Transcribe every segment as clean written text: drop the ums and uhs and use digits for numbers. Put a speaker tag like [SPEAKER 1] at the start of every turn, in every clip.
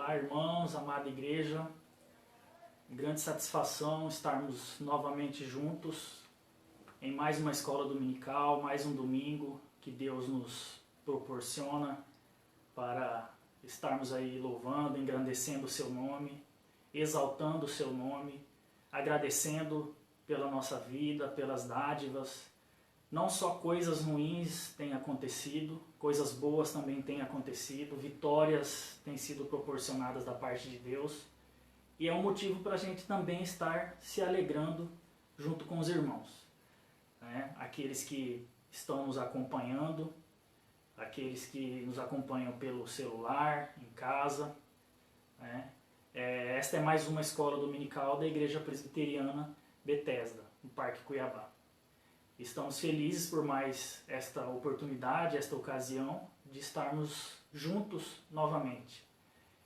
[SPEAKER 1] Olá, irmãos, amada igreja. Grande satisfação estarmos novamente juntos em mais uma escola dominical, mais um domingo que Deus nos proporciona para estarmos aí louvando, engrandecendo o seu nome, exaltando o seu nome, agradecendo pela nossa vida, pelas dádivas. Não só coisas ruins têm acontecido, coisas boas também têm acontecido, vitórias têm sido proporcionadas da parte de Deus. E é um motivo para a gente também estar se alegrando junto com os irmãos, né? Aqueles que estão nos acompanhando, aqueles que nos acompanham pelo celular, em casa, né? Esta é mais uma escola dominical da Igreja Presbiteriana Bethesda, no Parque Cuiabá. Estamos felizes por mais esta oportunidade, esta ocasião de estarmos juntos novamente.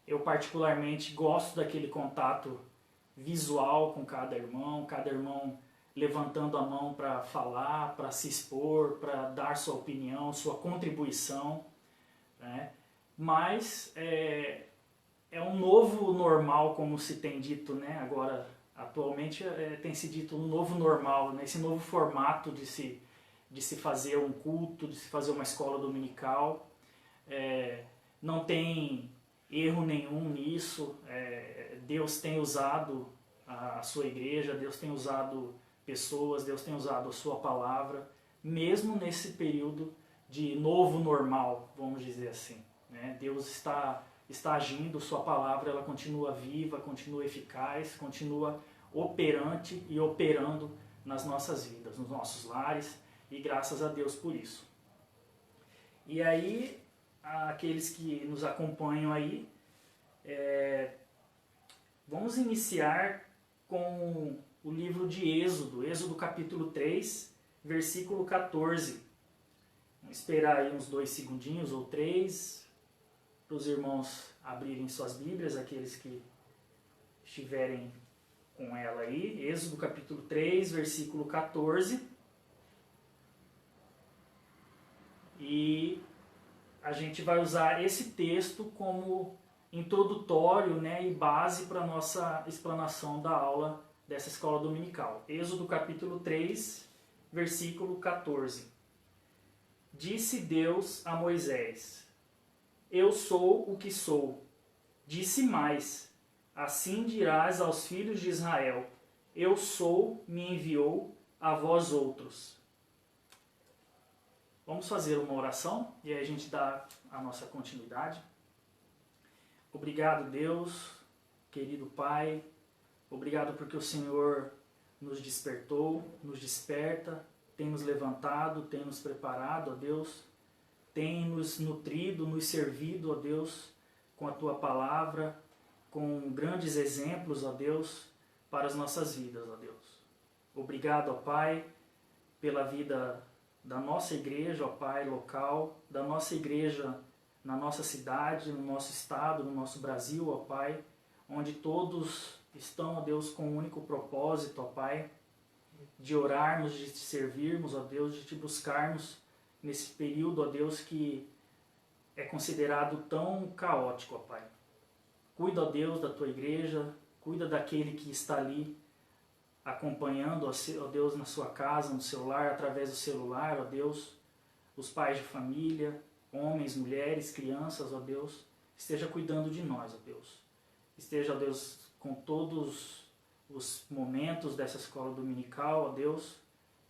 [SPEAKER 1] Eu particularmente gosto daquele contato visual com cada irmão levantando a mão para falar, para se expor, para dar sua opinião, sua contribuição, né? Mas é um novo normal, como se tem dito, né? Agora, atualmente tem se dito um novo normal, né? Esse novo formato de se fazer um culto, de se fazer uma escola dominical. Não tem erro nenhum nisso. Deus tem usado a sua igreja, Deus tem usado pessoas, Deus tem usado a sua palavra, mesmo nesse período de novo normal, vamos dizer assim, né? Deus está agindo, sua palavra ela continua viva, continua eficaz, continua operante e operando nas nossas vidas, nos nossos lares, e graças a Deus por isso. E aí, aqueles que nos acompanham aí, vamos iniciar com o livro de Êxodo capítulo 3, versículo 14. Vamos esperar aí uns 2 segundinhos ou 3, para os irmãos abrirem suas Bíblias, aqueles que estiverem com ela aí. Êxodo capítulo 3, versículo 14. E a gente vai usar esse texto como introdutório, né, e base para a nossa explanação da aula dessa escola dominical. Êxodo capítulo 3, versículo 14. Disse Deus a Moisés: Eu sou o que sou. Disse mais: Assim dirás aos filhos de Israel: Eu sou, me enviou a vós outros. Vamos fazer uma oração e aí a gente dá a nossa continuidade. Obrigado, Deus, querido Pai. Obrigado porque o Senhor nos despertou, nos desperta, tem nos levantado, tem nos preparado, ó Deus, tem nos nutrido, nos servido, ó Deus, com a Tua palavra, com grandes exemplos, ó Deus, para as nossas vidas, ó Deus. Obrigado, ó Pai, pela vida da nossa igreja, ó Pai, local, da nossa igreja na nossa cidade, no nosso estado, no nosso Brasil, ó Pai, onde todos estão, ó Deus, com um único propósito, ó Pai, de orarmos, de te servirmos, ó Deus, de te buscarmos nesse período, ó Deus, que é considerado tão caótico, ó Pai. Cuida, ó Deus, da tua igreja, cuida daquele que está ali acompanhando, ó Deus, na sua casa, no seu lar, através do celular, ó Deus, os pais de família, homens, mulheres, crianças, ó Deus, esteja cuidando de nós, ó Deus. Esteja, ó Deus, com todos os momentos dessa escola dominical, ó Deus,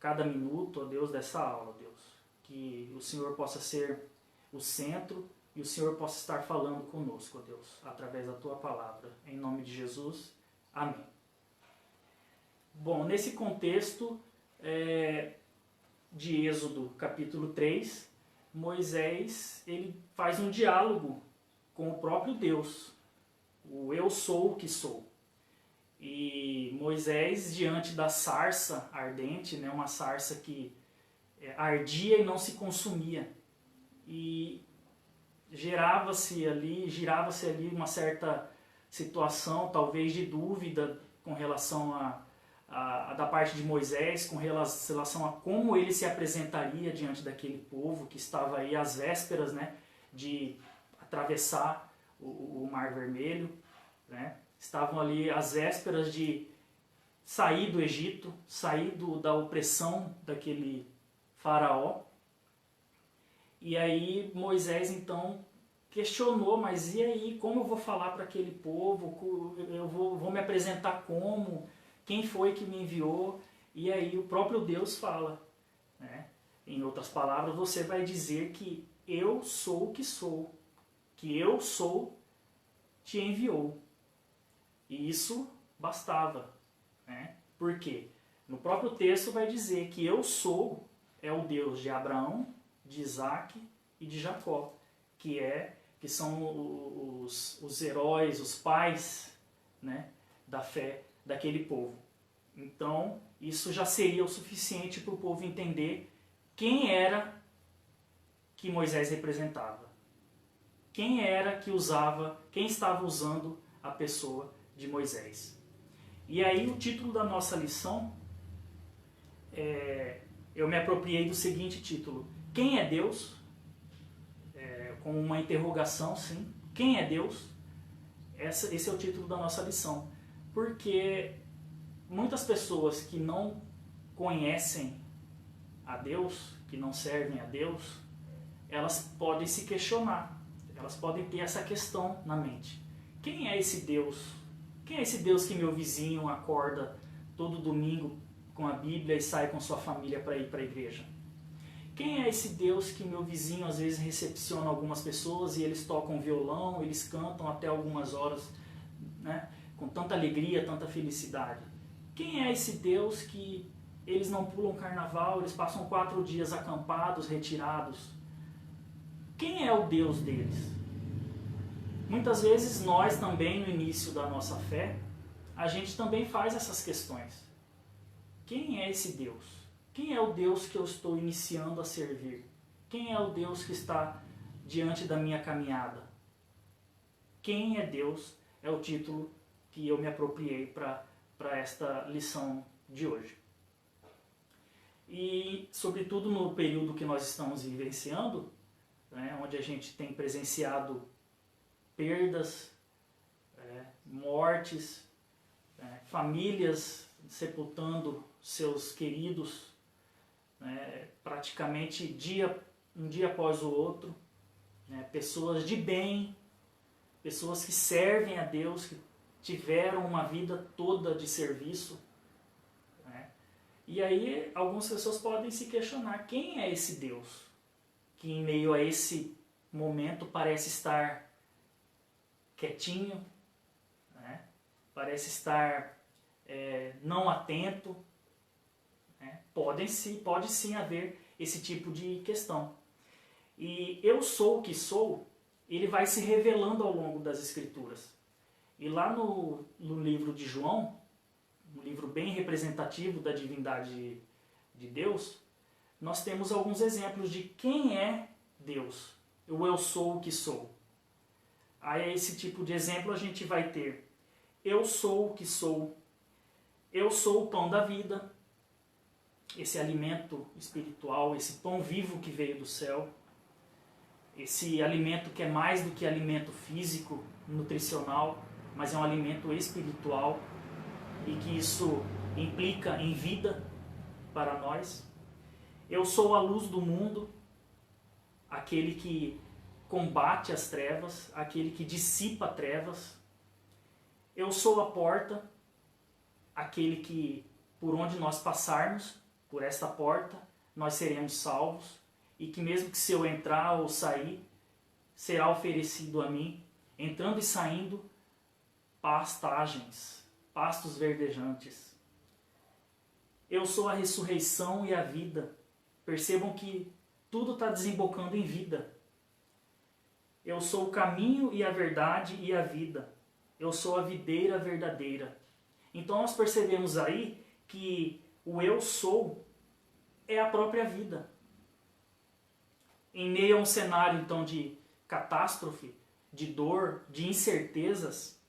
[SPEAKER 1] cada minuto, ó Deus, dessa aula, ó Deus. Que o Senhor possa ser o centro e o Senhor possa estar falando conosco, ó Deus, através da Tua palavra. Em nome de Jesus, amém. Bom, nesse contexto de Êxodo capítulo 3, Moisés ele faz um diálogo com o próprio Deus, o eu sou o que sou. E Moisés, diante da sarça ardente, né, uma sarça que ardia e não se consumia, e girava-se ali uma certa situação, talvez de dúvida com relação da parte de Moisés, com relação a como ele se apresentaria diante daquele povo que estava aí às vésperas, né, de atravessar o Mar Vermelho, né? Estavam ali às vésperas de sair do Egito, sair da opressão daquele faraó. E aí Moisés então questionou, mas e aí, como eu vou falar para aquele povo? Eu vou me apresentar como? Quem foi que me enviou? E aí o próprio Deus fala, né? Em outras palavras, você vai dizer que eu sou o que sou, que eu sou te enviou. E isso bastava, né? Por quê? No próprio texto vai dizer que eu sou é o Deus de Abraão, de Isaac e de Jacó, que são os heróis, os pais, né, da fé daquele povo. Então, isso já seria o suficiente para o povo entender quem era que Moisés representava. Quem era que usava, quem estava usando a pessoa de Moisés. E aí o título da nossa lição, eu me apropriei do seguinte título: Quem é Deus? Com uma interrogação, sim. Quem é Deus? Esse é o título da nossa lição. Porque muitas pessoas que não conhecem a Deus, que não servem a Deus, elas podem se questionar, elas podem ter essa questão na mente. Quem é esse Deus? Quem é esse Deus que meu vizinho acorda todo domingo com a Bíblia e sai com sua família para ir para a igreja? Quem é esse Deus que meu vizinho às vezes recepciona algumas pessoas e eles tocam violão, eles cantam até algumas horas, né, com tanta alegria, tanta felicidade? Quem é esse Deus que eles não pulam carnaval, eles passam 4 dias acampados, retirados? Quem é o Deus deles? Muitas vezes nós também, no início da nossa fé, a gente também faz essas questões. Quem é esse Deus? Quem é o Deus que eu estou iniciando a servir? Quem é o Deus que está diante da minha caminhada? Quem é Deus? É o título que eu me apropriei para esta lição de hoje. E, sobretudo, no período que nós estamos vivenciando, né, onde a gente tem presenciado perdas, mortes, famílias sepultando seus queridos, praticamente um dia após o outro, pessoas de bem, pessoas que servem a Deus, que tiveram uma vida toda de serviço. E aí algumas pessoas podem se questionar: quem é esse Deus que em meio a esse momento parece estar quietinho, parece estar não atento? Pode sim haver esse tipo de questão. E eu sou o que sou, ele vai se revelando ao longo das Escrituras. E lá no livro de João, um livro bem representativo da divindade de Deus, nós temos alguns exemplos de quem é Deus. O eu sou o que sou. Aí esse tipo de exemplo a gente vai ter: eu sou o que sou, eu sou o pão da vida, esse alimento espiritual, esse pão vivo que veio do céu, esse alimento que é mais do que alimento físico, nutricional, mas é um alimento espiritual, e que isso implica em vida para nós. Eu sou a luz do mundo, aquele que combate as trevas, aquele que dissipa trevas. Eu sou a porta, aquele que, por onde nós passarmos, por esta porta, nós seremos salvos, e que mesmo que se eu entrar ou sair, será oferecido a mim, entrando e saindo, pastagens, pastos verdejantes. Eu sou a ressurreição e a vida. Percebam que tudo está desembocando em vida. Eu sou o caminho e a verdade e a vida. Eu sou a videira verdadeira. Então nós percebemos aí que o eu sou é a própria vida. Em meio a um cenário então de catástrofe, de dor, de incertezas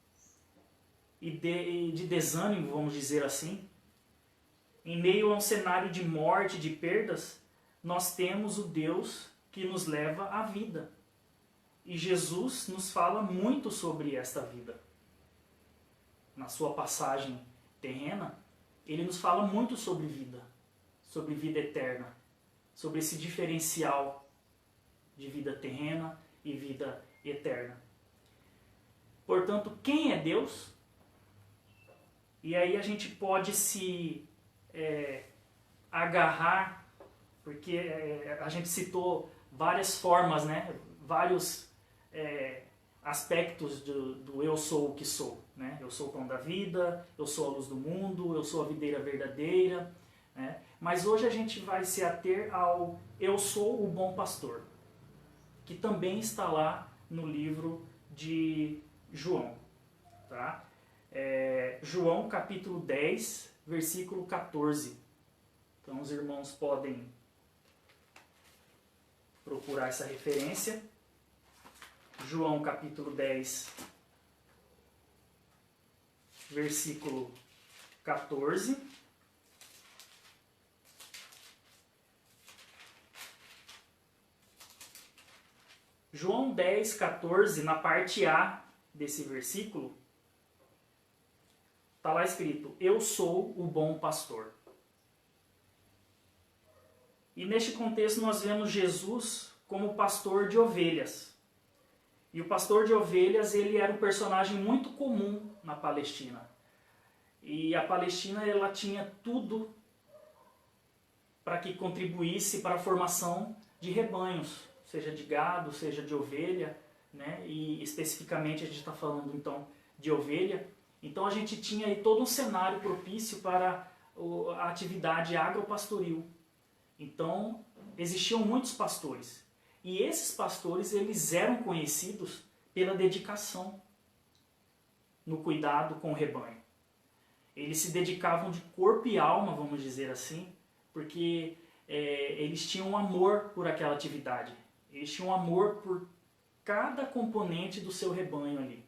[SPEAKER 1] e de desânimo, vamos dizer assim, em meio a um cenário de morte, de perdas, nós temos o Deus que nos leva à vida. E Jesus nos fala muito sobre esta vida. Na sua passagem terrena, ele nos fala muito sobre vida eterna, sobre esse diferencial de vida terrena e vida eterna. Portanto, quem é Deus? E aí a gente pode se agarrar, porque a gente citou várias formas, né? Vários aspectos do eu sou o que sou. Né? Eu sou o pão da vida, eu sou a luz do mundo, eu sou a videira verdadeira. Né? Mas hoje a gente vai se ater ao eu sou o bom pastor, que também está lá no livro de João. Tá? João capítulo 10, versículo 14. Então os irmãos podem procurar essa referência. João capítulo 10, versículo 14. João 10, 14, na parte A desse versículo, está lá escrito: eu sou o bom pastor. E neste contexto nós vemos Jesus como pastor de ovelhas. E o pastor de ovelhas, ele era um personagem muito comum na Palestina. E a Palestina, ela tinha tudo para que contribuísse para a formação de rebanhos, seja de gado, seja de ovelha, né? E especificamente a gente está falando então de ovelha. Então a gente tinha aí todo um cenário propício para a atividade agropastoril. Então existiam muitos pastores. E esses pastores, eles eram conhecidos pela dedicação no cuidado com o rebanho. Eles se dedicavam de corpo e alma, vamos dizer assim, porque eles tinham um amor por aquela atividade. Eles tinham um amor por cada componente do seu rebanho ali.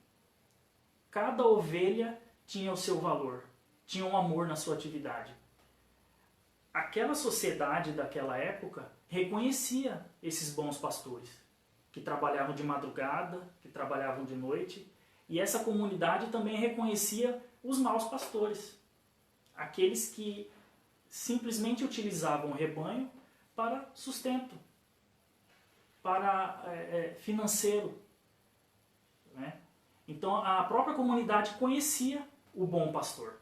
[SPEAKER 1] Cada ovelha tinha o seu valor, tinha um amor na sua atividade. Aquela sociedade daquela época reconhecia esses bons pastores, que trabalhavam de madrugada, que trabalhavam de noite, e essa comunidade também reconhecia os maus pastores, aqueles que simplesmente utilizavam o rebanho para sustento, para financeiro. Né? Então a própria comunidade conhecia o bom pastor.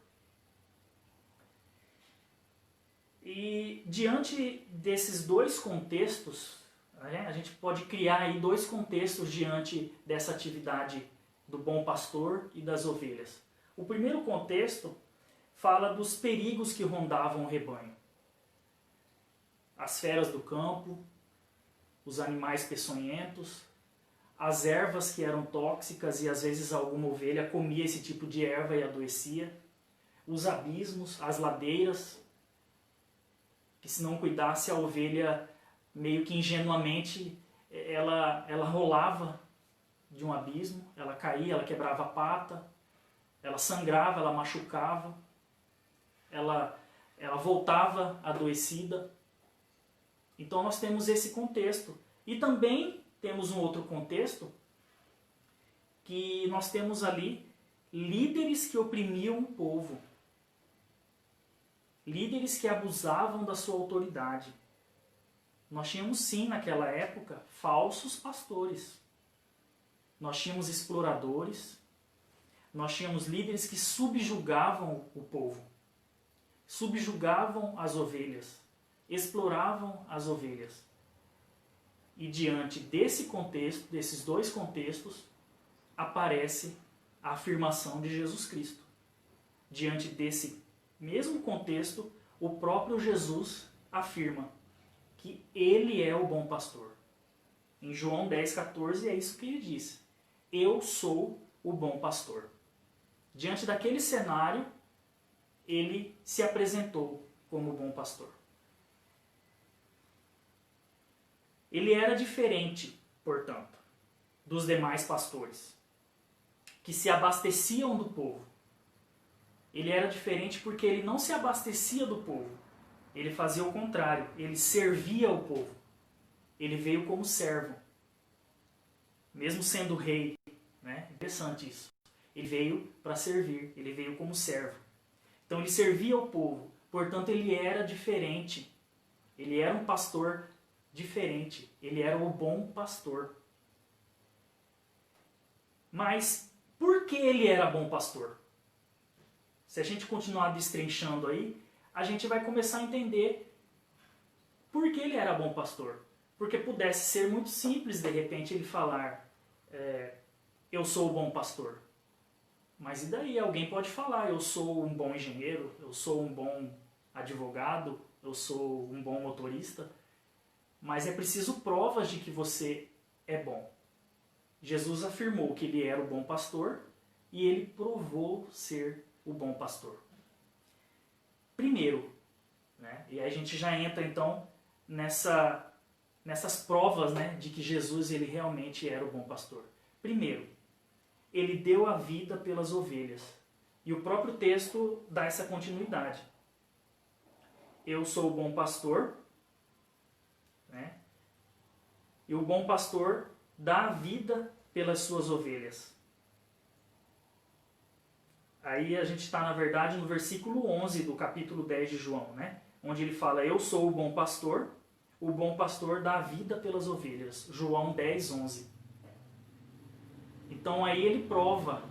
[SPEAKER 1] E diante desses dois contextos, né, a gente pode criar aí dois contextos diante dessa atividade do bom pastor e das ovelhas. O primeiro contexto fala dos perigos que rondavam o rebanho. As feras do campo, os animais peçonhentos, as ervas que eram tóxicas e às vezes alguma ovelha comia esse tipo de erva e adoecia, os abismos, as ladeiras, que se não cuidasse a ovelha meio que ingenuamente ela rolava de um abismo, ela caía, ela quebrava a pata, ela sangrava, ela machucava, ela voltava adoecida. Então nós temos esse contexto. E também temos um outro contexto que nós temos ali líderes que oprimiam o povo. Líderes que abusavam da sua autoridade. Nós tínhamos sim naquela época falsos pastores. Nós tínhamos exploradores. Nós tínhamos líderes que subjugavam o povo. Subjugavam as ovelhas. Exploravam as ovelhas. E diante desse contexto, desses dois contextos, aparece a afirmação de Jesus Cristo. Diante desse mesmo contexto, o próprio Jesus afirma que ele é o bom pastor. Em João 10,14 é isso que ele diz. Eu sou o bom pastor. Diante daquele cenário, ele se apresentou como o bom pastor. Ele era diferente, portanto, dos demais pastores, que se abasteciam do povo. Ele era diferente porque ele não se abastecia do povo. Ele fazia o contrário, ele servia o povo. Ele veio como servo. mesmo sendo rei, né? Interessante isso. Ele veio para servir, ele veio como servo. Então ele servia ao povo, portanto ele era diferente. Ele era um pastor diferente, ele era o bom pastor. Mas por que ele era bom pastor? Se a gente continuar destrinchando aí, a gente vai começar a entender por que ele era bom pastor. Porque pudesse ser muito simples, de repente, ele falar, eu sou o bom pastor. Mas e daí? Alguém pode falar, eu sou um bom engenheiro, eu sou um bom advogado, eu sou um bom motorista. Mas é preciso provas de que você é bom. Jesus afirmou que ele era o bom pastor e ele provou ser o bom pastor. Primeiro, né, e aí a gente já entra então nessas provas, né, de que Jesus ele realmente era o bom pastor. Primeiro, ele deu a vida pelas ovelhas. E o próprio texto dá essa continuidade. Eu sou o bom pastor, né, e o bom pastor dá a vida pelas suas ovelhas. Aí a gente está, na verdade, no versículo 11 do capítulo 10 de João, né? Onde ele fala, eu sou o bom pastor dá a vida pelas ovelhas. João 10, 11. Então aí ele prova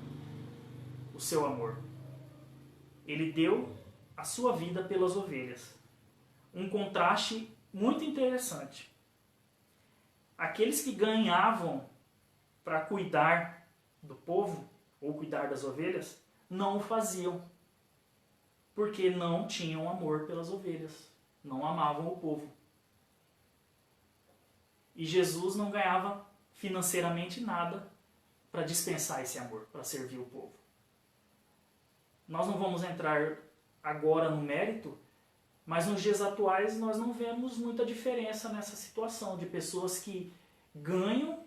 [SPEAKER 1] o seu amor. Ele deu a sua vida pelas ovelhas. Um contraste muito interessante. Aqueles que ganhavam para cuidar do povo, ou cuidar das ovelhas, não o faziam, porque não tinham amor pelas ovelhas, não amavam o povo. E Jesus não ganhava financeiramente nada para dispensar esse amor, para servir o povo. Nós não vamos entrar agora no mérito, mas nos dias atuais nós não vemos muita diferença nessa situação de pessoas que ganham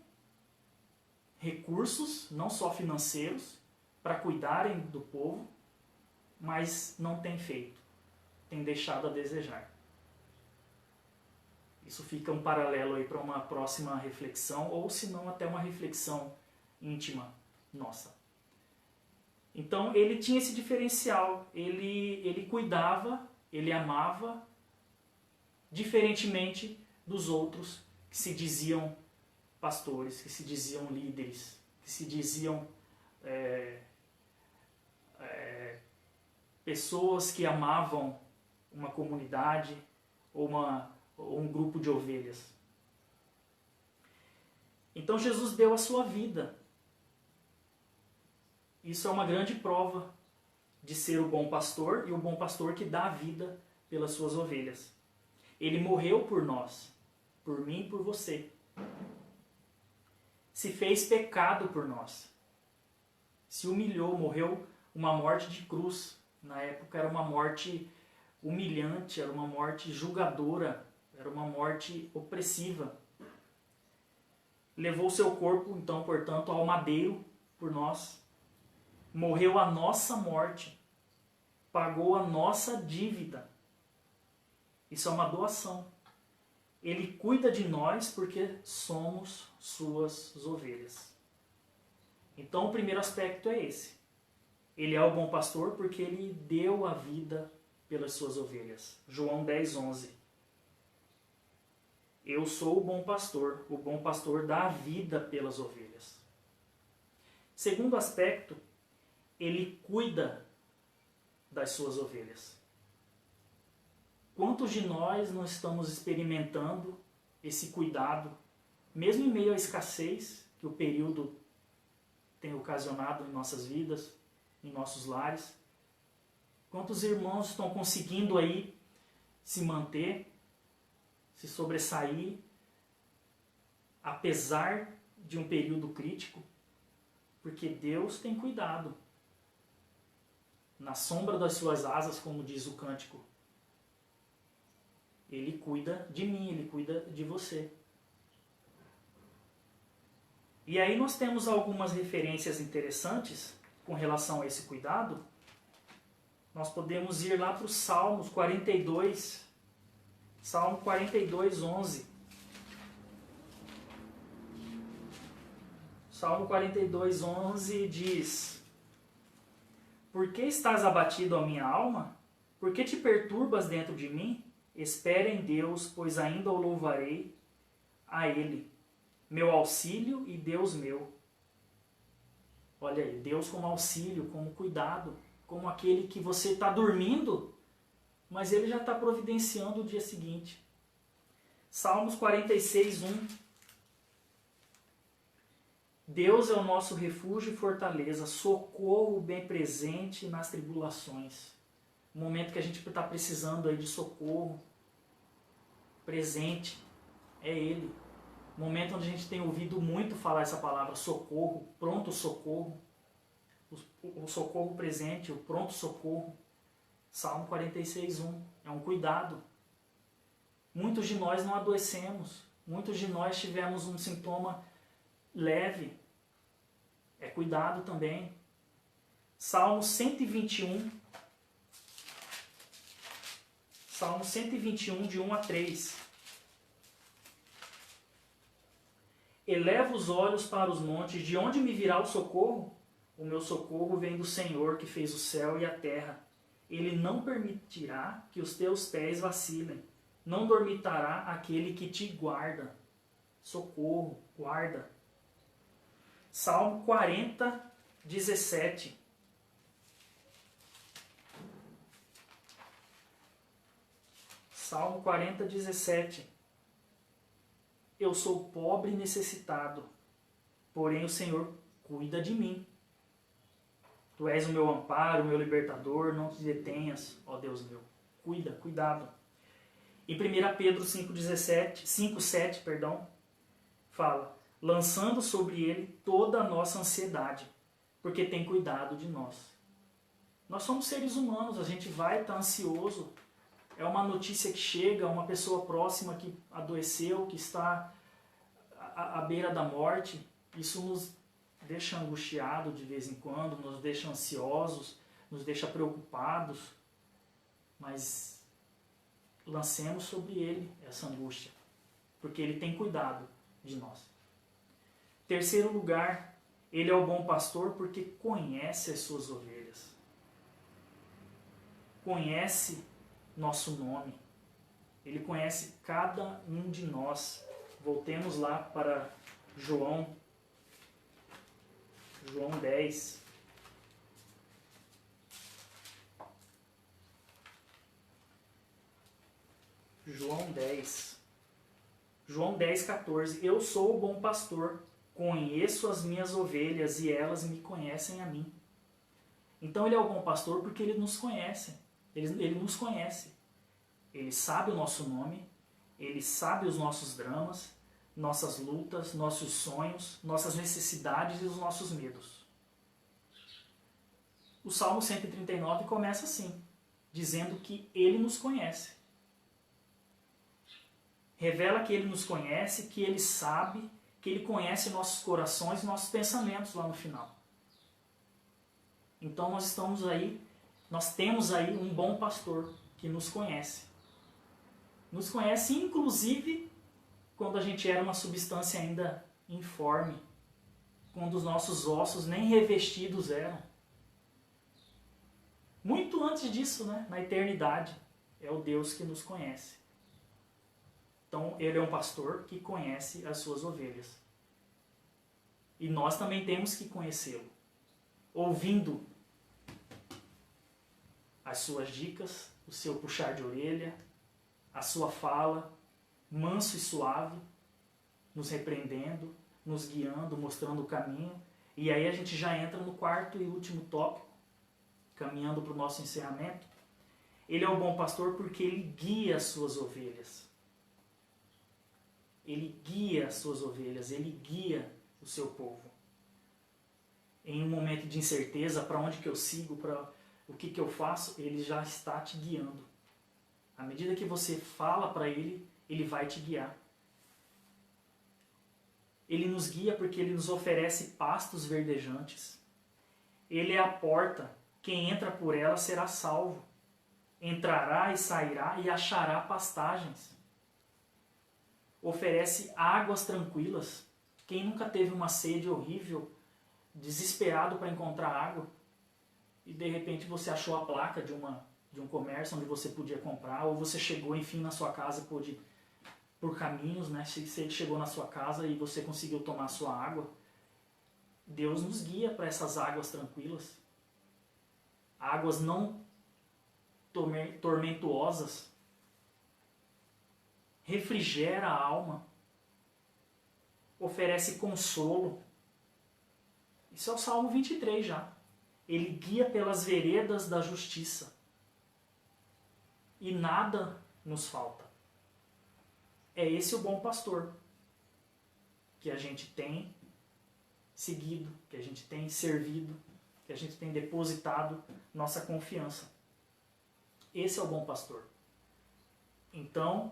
[SPEAKER 1] recursos, não só financeiros, para cuidarem do povo, mas não têm feito, têm deixado a desejar. Isso fica um paralelo aí para uma próxima reflexão, ou se não até uma reflexão íntima nossa. Então ele tinha esse diferencial, ele cuidava, ele amava, diferentemente dos outros que se diziam pastores, que se diziam líderes, que se diziam pessoas que amavam uma comunidade ou um grupo de ovelhas. Então Jesus deu a sua vida. Isso é uma grande prova de ser o bom pastor e o bom pastor que dá a vida pelas suas ovelhas. Ele morreu por nós, por mim e por você. Se fez pecado por nós. Se humilhou, morreu uma morte de cruz. Na época era uma morte humilhante, era uma morte julgadora, era uma morte opressiva. Levou seu corpo, então, portanto, ao madeiro por nós. Morreu a nossa morte. Pagou a nossa dívida. Isso é uma doação. Ele cuida de nós porque somos suas ovelhas. Então o primeiro aspecto é esse. Ele é o bom pastor porque ele deu a vida pelas suas ovelhas. João 10, 11. Eu sou o bom pastor dá a vida pelas ovelhas. Segundo aspecto, ele cuida das suas ovelhas. Quantos de nós não estamos experimentando esse cuidado, mesmo em meio à escassez que o período tem ocasionado em nossas vidas, em nossos lares? Quantos irmãos estão conseguindo aí se manter, se sobressair, apesar de um período crítico? Porque Deus tem cuidado. Na sombra das suas asas, como diz o cântico, Ele cuida de mim, Ele cuida de você. E aí nós temos algumas referências interessantes com relação a esse cuidado. Nós podemos ir lá para o Salmos 42, Salmo 42, 11. Salmo 42:11 diz: Por que estás abatido, ó minha alma? Por que te perturbas dentro de mim? Espera em Deus, pois ainda o louvarei a Ele, meu auxílio e Deus meu. Olha aí, Deus como auxílio, como cuidado, como aquele que você está dormindo, mas Ele já está providenciando o dia seguinte. Salmos 46:1. Deus é o nosso refúgio e fortaleza, socorro bem presente nas tribulações. O momento que a gente está precisando aí de socorro presente é Ele. O momento onde a gente tem ouvido muito falar essa palavra socorro, pronto socorro, o socorro presente, o pronto socorro. Salmo 46:1 é um cuidado. Muitos de nós não adoecemos, muitos de nós tivemos um sintoma leve, é cuidado também. Salmo 121, de 1 a 3. Eleva os olhos para os montes, de onde me virá o socorro? O meu socorro vem do Senhor, que fez o céu e a terra. Ele não permitirá que os teus pés vacilem, não dormitará aquele que te guarda. Socorro, guarda. Salmo 40:17. Salmo 40:17. Eu sou pobre e necessitado, porém o Senhor cuida de mim. Tu és o meu amparo, o meu libertador, não te detenhas, ó Deus meu. Cuidado. Em 1 Pedro 5:7, fala: lançando sobre ele toda a nossa ansiedade, porque tem cuidado de nós. Nós somos seres humanos, a gente vai estar ansioso. É uma notícia que chega, uma pessoa próxima que adoeceu, que está à beira da morte. Isso nos deixa angustiados de vez em quando, nos deixa ansiosos, nos deixa preocupados. Mas lancemos sobre ele essa angústia, porque ele tem cuidado de nós. Terceiro lugar, ele é o bom pastor porque conhece as suas ovelhas. Conhece nosso nome. Ele conhece cada um de nós. Voltemos lá para João 10. João 10:14. Eu sou o bom pastor, conheço as minhas ovelhas e elas me conhecem a mim. Então ele é o bom pastor porque ele nos conhece. Ele nos conhece. Ele sabe o nosso nome, ele sabe os nossos dramas, nossas lutas, nossos sonhos, nossas necessidades e os nossos medos. O Salmo 139 começa assim, dizendo que ele nos conhece. Revela que ele nos conhece, que ele sabe, que ele conhece nossos corações e nossos pensamentos lá no final. Então nós temos aí um bom pastor que nos conhece. Nos conhece inclusive quando a gente era uma substância ainda informe, quando os nossos ossos nem revestidos eram. Muito antes disso, né? Na eternidade, é o Deus que nos conhece. Então, ele é um pastor que conhece as suas ovelhas. E nós também temos que conhecê-lo, ouvindo as suas dicas, o seu puxar de orelha, a sua fala, manso e suave, nos repreendendo, nos guiando, mostrando o caminho. E aí a gente já entra no quarto e último tópico, caminhando para o nosso encerramento. Ele é o bom pastor porque ele guia as suas ovelhas. Ele guia as suas ovelhas, ele guia o seu povo. Em um momento de incerteza, para onde que eu sigo, para o que que eu faço, ele já está te guiando. À medida que você fala para ele, ele vai te guiar. Ele nos guia porque ele nos oferece pastos verdejantes. Ele é a porta, quem entra por ela será salvo. Entrará e sairá e achará pastagens. Oferece águas tranquilas. Quem nunca teve uma sede horrível, desesperado para encontrar água, e de repente você achou a placa de um comércio onde você podia comprar, ou você chegou enfim na sua casa e pôde, por caminhos, né? Você chegou na sua casa e você conseguiu tomar a sua água. Deus nos guia para essas águas tranquilas, águas não tormentuosas, refrigera a alma, oferece consolo. Isso é o Salmo 23 já. Ele guia pelas veredas da justiça e nada nos falta. É esse o bom pastor que a gente tem seguido, que a gente tem servido, que a gente tem depositado nossa confiança. Esse é o bom pastor. Então,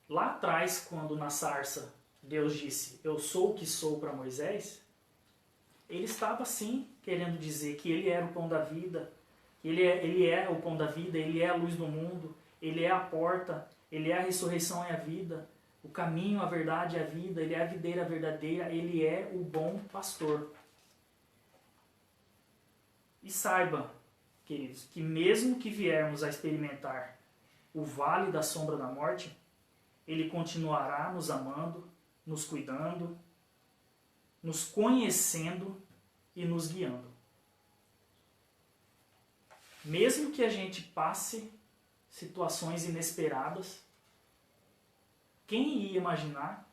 [SPEAKER 1] lá atrás, quando na sarça Deus disse, eu sou o que sou para Moisés, ele estava sim querendo dizer que ele era o pão da vida, que ele é o pão da vida, ele é a luz do mundo, ele é a porta, ele é a ressurreição e a vida, o caminho, a verdade e a vida, ele é a videira verdadeira, ele é o bom pastor. E saiba, queridos, que mesmo que viermos a experimentar o vale da sombra da morte, ele continuará nos amando, nos cuidando, nos conhecendo e nos guiando. Mesmo que a gente passe situações inesperadas, quem ia imaginar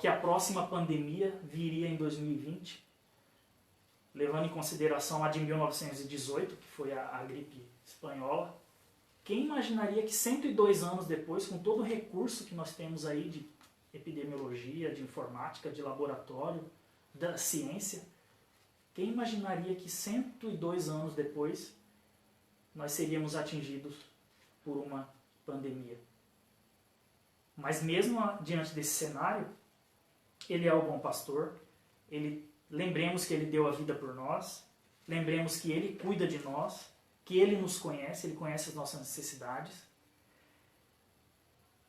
[SPEAKER 1] que a próxima pandemia viria em 2020, levando em consideração a de 1918, que foi a gripe espanhola? Quem imaginaria que 102 anos depois, com todo o recurso que nós temos aí de epidemiologia, de informática, de laboratório, da ciência, quem imaginaria que 102 anos depois nós seríamos atingidos por uma pandemia? Mas mesmo diante desse cenário, ele é o bom pastor, lembremos que ele deu a vida por nós, lembremos que ele cuida de nós, que ele nos conhece, ele conhece as nossas necessidades,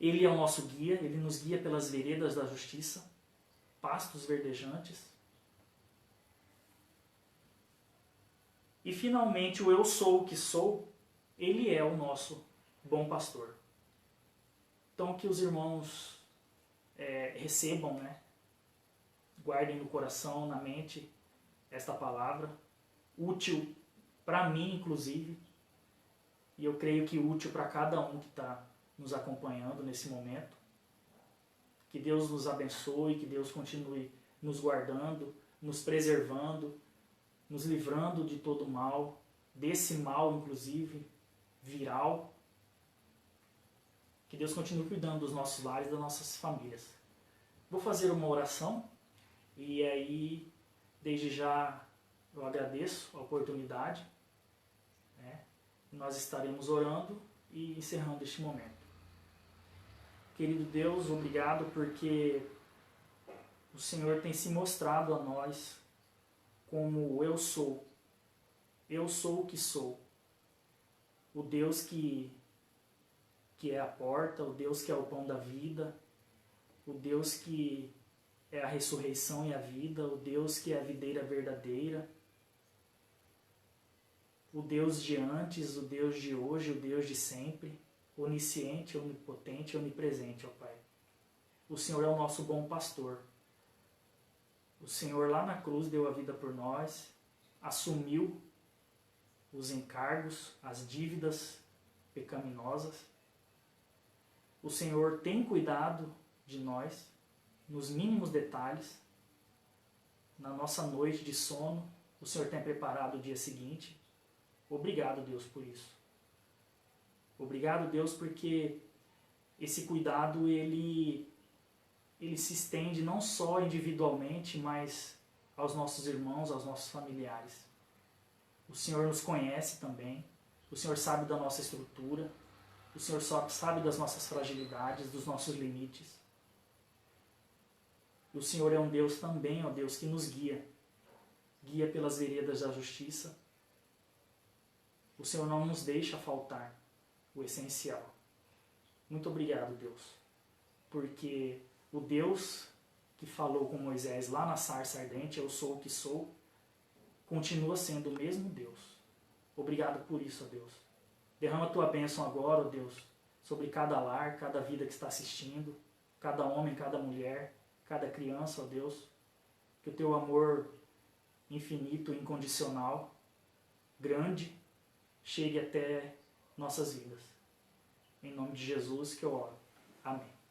[SPEAKER 1] ele é o nosso guia, ele nos guia pelas veredas da justiça, pastos verdejantes. E finalmente o eu sou o que sou, ele é o nosso bom pastor. Então que os irmãos recebam, né? Guardem no coração, na mente, esta palavra, útil para mim inclusive, e eu creio que útil para cada um que está nos acompanhando nesse momento. Que Deus nos abençoe, que Deus continue nos guardando, nos preservando, nos livrando de todo mal, desse mal inclusive viral. Que Deus continue cuidando dos nossos lares, das nossas famílias. Vou fazer uma oração e aí, desde já, eu agradeço a oportunidade. Nós estaremos orando e encerrando este momento. Querido Deus, obrigado porque o Senhor tem se mostrado a nós como eu sou o que sou, o Deus que é a porta, o Deus que é o pão da vida, o Deus que é a ressurreição e a vida, o Deus que é a videira verdadeira, o Deus de antes, o Deus de hoje, o Deus de sempre, onisciente, onipotente, onipresente, ó Pai. O Senhor é o nosso bom pastor. O Senhor lá na cruz deu a vida por nós, assumiu os encargos, as dívidas pecaminosas. O Senhor tem cuidado de nós, nos mínimos detalhes. Na nossa noite de sono, o Senhor tem preparado o dia seguinte. Obrigado, Deus, por isso. Obrigado, Deus, porque esse cuidado ele se estende não só individualmente, mas aos nossos irmãos, aos nossos familiares. O Senhor nos conhece também, o Senhor sabe da nossa estrutura, o Senhor sabe das nossas fragilidades, dos nossos limites. E o Senhor é um Deus também, ó Deus, que nos guia pelas veredas da justiça. O Senhor não nos deixa faltar o essencial. Muito obrigado, Deus. porque o Deus que falou com Moisés lá na sarça ardente, eu sou o que sou, continua sendo o mesmo Deus. Obrigado por isso, ó Deus. Derrama a tua bênção agora, ó Deus, sobre cada lar, cada vida que está assistindo, cada homem, cada mulher, cada criança, ó Deus. Que o teu amor infinito, incondicional, grande, chegue até nossas vidas. Em nome de Jesus que eu oro. Amém.